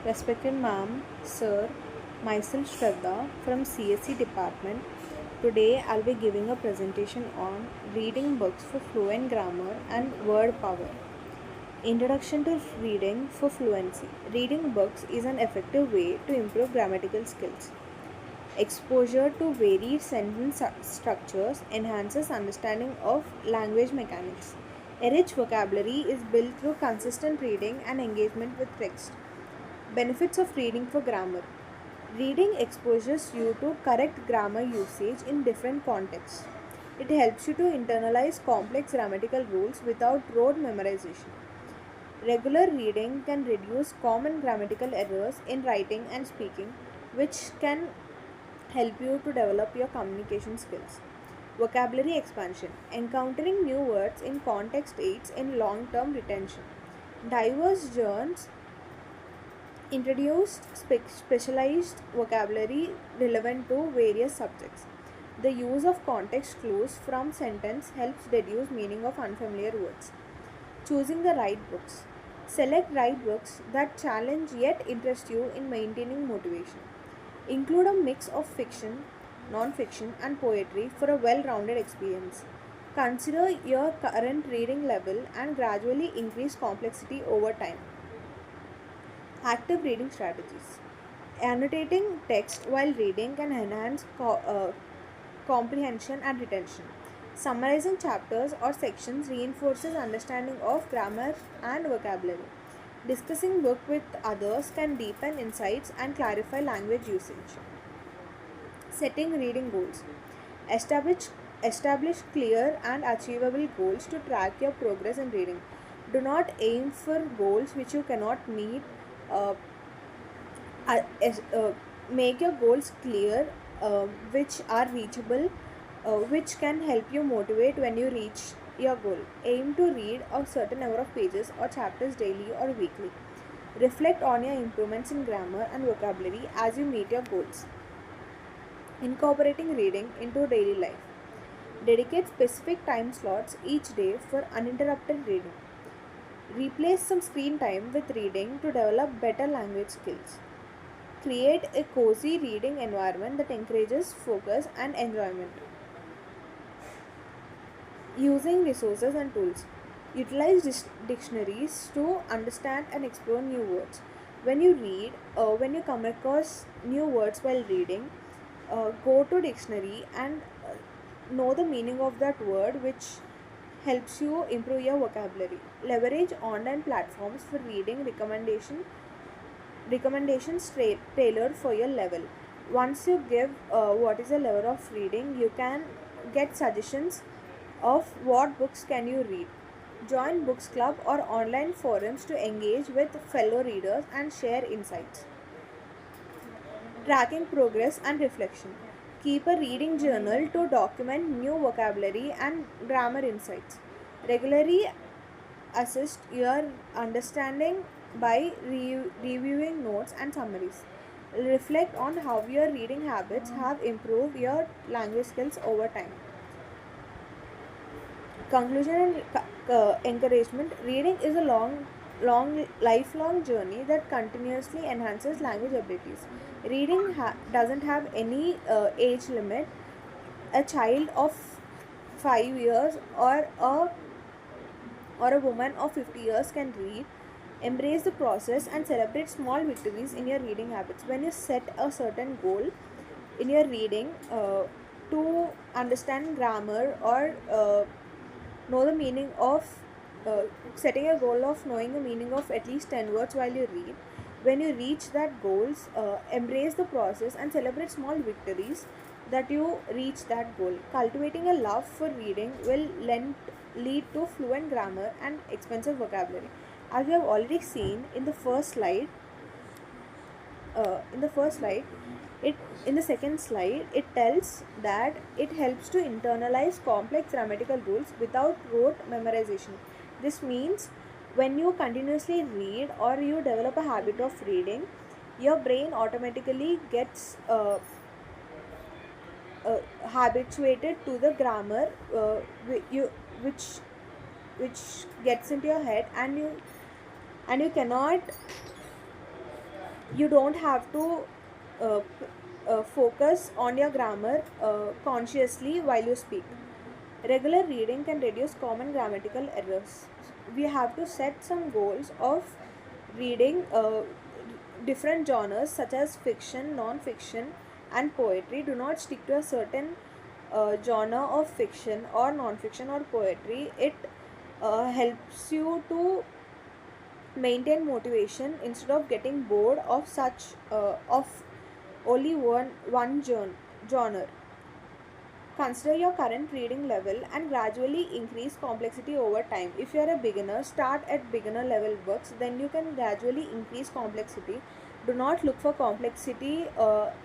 Respected ma'am, sir, myself Shraddha from CSC department. Today I'll be giving a presentation on reading books for fluent grammar and word power. Introduction to reading for fluency. Reading books is an effective way to improve grammatical skills. Exposure to varied sentence structures enhances understanding of language mechanics. A rich vocabulary is built through consistent reading and engagement with text. Benefits of reading for grammar. Reading exposes you to correct grammar usage in different contexts. It helps you to internalize complex grammatical rules without rote memorization. Regular reading can reduce common grammatical errors in writing and speaking, which can help you to develop your communication skills. Vocabulary expansion. Encountering new words in context aids in long term retention. Diverse journals introduced specialized vocabulary relevant to various subjects. The use of context clues from sentence helps deduce meaning of unfamiliar words. Choosing the right books. Select right books that challenge yet interest you in maintaining motivation. Include a mix of fiction, non-fiction and poetry for a well-rounded experience. Consider your current reading level and gradually increase complexity over time. Active reading strategies. Annotating text while reading can enhance comprehension and retention. Summarizing chapters or sections reinforces understanding of grammar and vocabulary. Discussing book with others can deepen insights and clarify language usage. Setting reading goals. Establish establish clear and achievable goals to track your progress in reading. Do not aim for goals which you cannot meet. Uh, uh, es- uh, Make your goals clear, which are reachable, which can help you motivate when you reach your goal. Aim to read a certain number of pages or chapters daily or weekly. Reflect on your improvements in grammar and vocabulary as you meet your goals. Incorporating reading into daily life. Dedicate specific time slots each day for uninterrupted reading. Replace some screen time with reading to develop better language skills. Create a cozy reading environment that encourages focus and enjoyment. Using resources and tools. Utilize dictionaries to understand and explore new words. When you read, when you come across new words while reading, go to dictionary and know the meaning of that word, which helps you improve your vocabulary. Leverage online platforms for reading recommendations tailored for your level. Once you give what is the level of reading, you can get suggestions of what books can you read. Join books club or online forums to engage with fellow readers and share insights. Tracking progress and reflection. Keep a reading journal to document new vocabulary and grammar insights. Regularly assist your understanding by reviewing notes and summaries. Reflect on how your reading habits have improved your language skills over time. Conclusion and encouragement. Reading is a lifelong journey that continuously enhances language abilities. Reading doesn't have any age limit. A child of 5 years or a woman of 50 years can read. Embrace the process and celebrate small victories in your reading habits. When you set a certain goal in your reading, to understand grammar or know the meaning of setting a goal of knowing the meaning of at least 10 words while you read. When you reach that goals, embrace the process and celebrate small victories that you reach that goal. Cultivating a love for reading will lead to fluent grammar and expensive vocabulary. As we have already seen in the first slide, in the first slide it in the second slide it tells that it helps to internalize complex grammatical rules without rote memorization. This means when you continuously read or you develop a habit of reading, your brain automatically gets habituated to the grammar, which which gets into your head, and you cannot You don't have to focus on your grammar consciously while you speak. Regular reading can reduce common grammatical errors. We have to set some goals of reading different genres such as fiction, non-fiction, and poetry. Do not stick to a certain genre of fiction or non-fiction or poetry. It helps you to maintain motivation instead of getting bored of such of only one genre. Consider your current reading level and gradually increase complexity over time. If you are a beginner, start at beginner level books, then you can gradually increase complexity. Do not look for complexity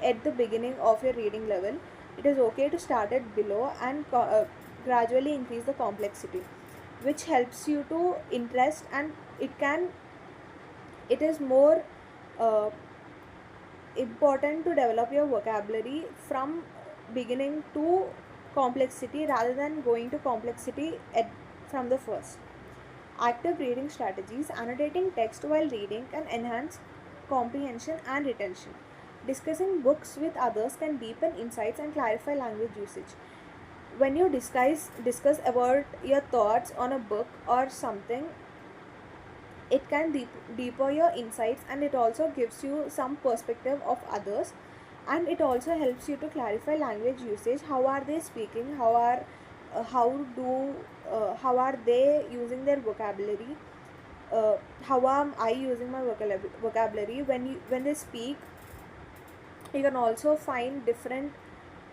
at the beginning of your reading level. It is okay to start at below and gradually increase the complexity, which helps you to interest, and it is more uh, important to develop your vocabulary from beginning to complexity rather than going to complexity from the first. Active reading strategies: annotating text while reading can enhance comprehension and retention. Discussing books with others can deepen insights and clarify language usage. When you discuss about your thoughts on a book or something, it can deeper your insights, and it also gives you some perspective of others, and it also helps you to clarify language usage. How are they speaking? How are they using their vocabulary? How am I using my vocabulary? When they speak, you can also find different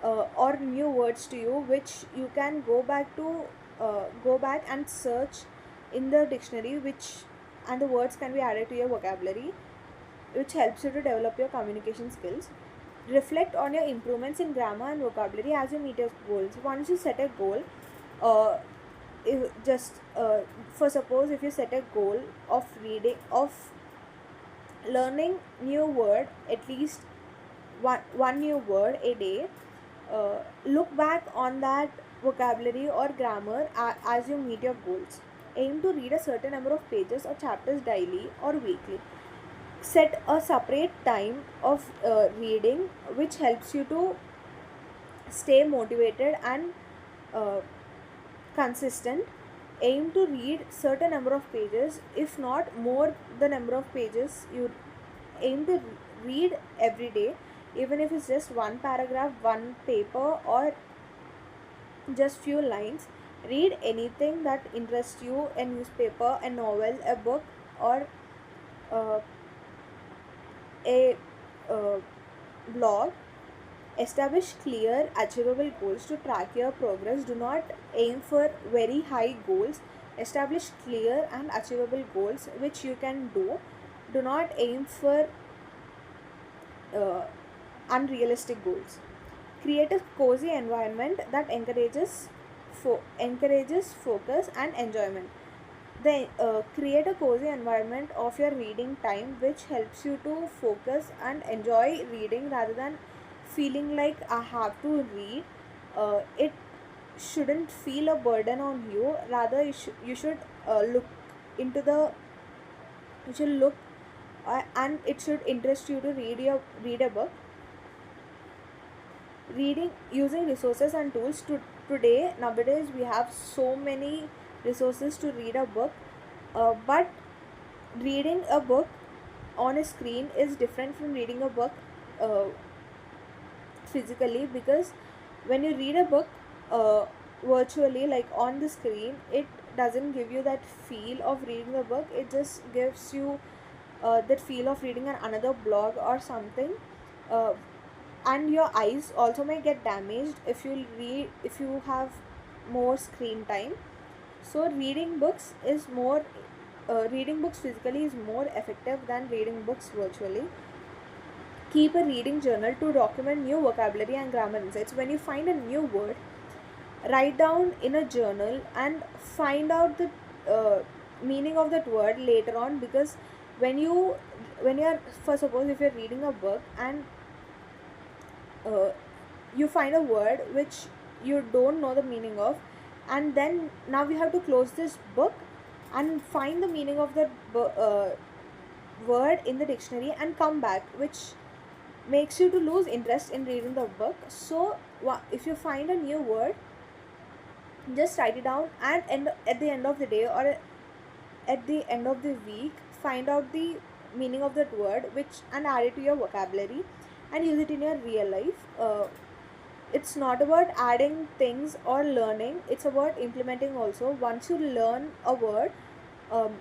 or new words to you, which you can go back and search in the dictionary, which and the words can be added to your vocabulary, which helps you to develop your communication skills. Reflect on your improvements in grammar and vocabulary as you meet your goals. Once you set a goal, uh, just for suppose if you set a goal of learning new word, at least one new word a day, look back on that vocabulary or grammar as you meet your goals. Aim to read a certain number of pages or chapters daily or weekly. Set a separate time of reading, which helps you to stay motivated and uh, consistent. Aim to read certain number of pages, if not more the number of pages you aim to read every day, even if it's just one paragraph, one paper, or just few lines. Read anything that interests you: a newspaper, a novel, a book, or uh, a uh, blog. Establish clear, achievable goals to track your progress. Do not aim for very high goals. Establish clear and achievable goals which you can do. Do not aim for uh, unrealistic goals. Create a cozy environment that encourages focus and enjoyment. Then create a cozy environment of your reading time, which helps you to focus and enjoy reading rather than feeling like I have to read. It shouldn't feel a burden on you. Rather, you should look into the you should look and it should interest you to read a book. Reading using resources and tools. Today nowadays we have so many resources to read a book, but reading a book on a screen is different from reading a book uh, physically, because when you read a book uh, virtually, like on the screen, it doesn't give you that feel of reading a book. It just gives you that feel of reading another blog or something. uh, and your eyes also may get damaged if you have more screen time. So reading books physically is more effective than reading books virtually. Keep a reading journal to document new vocabulary and grammar insights. When you find a new word, write down in a journal and find out the uh, meaning of that word later on, because when you when you're for suppose if you're reading a book and uh, you find a word which you don't know the meaning of, and then now you have to close this book and find the meaning of word in the dictionary and come back, which makes you to lose interest in reading the book. So if you find a new word, just write it down, and at the end of the day or at the end of the week, find out the meaning of that word, which and add it to your vocabulary and use it in your real life. It's not about adding things or learning, it's about implementing also. Once you learn a word, um,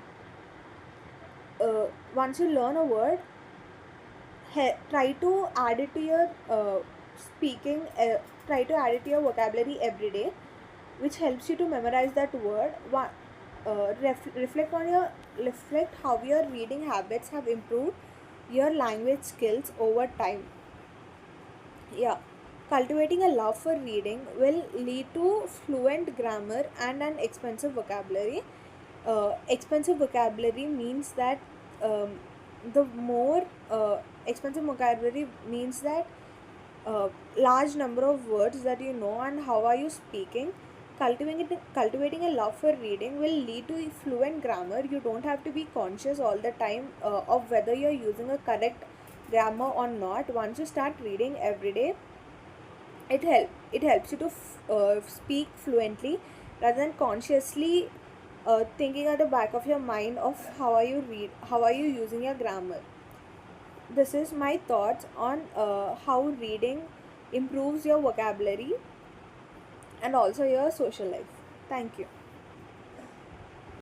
once you learn a word, try to add it to your speaking, try to add it to your vocabulary every day, which helps you to memorize that word. Reflect on your reflect how your reading habits have improved your language skills over time. Yeah, cultivating a love for reading will lead to fluent grammar and an expensive vocabulary. Expensive vocabulary means that the more expensive vocabulary means that large number of words that you know and how are you speaking. Cultivating a love for reading will lead to fluent grammar. You don't have to be conscious all the time of whether you're using a correct grammar or not. Once you start reading every day, it helps you to speak fluently rather than consciously thinking at the back of your mind of how are you using your grammar. This is my thoughts on how reading improves your vocabulary and also your social life. Thank you.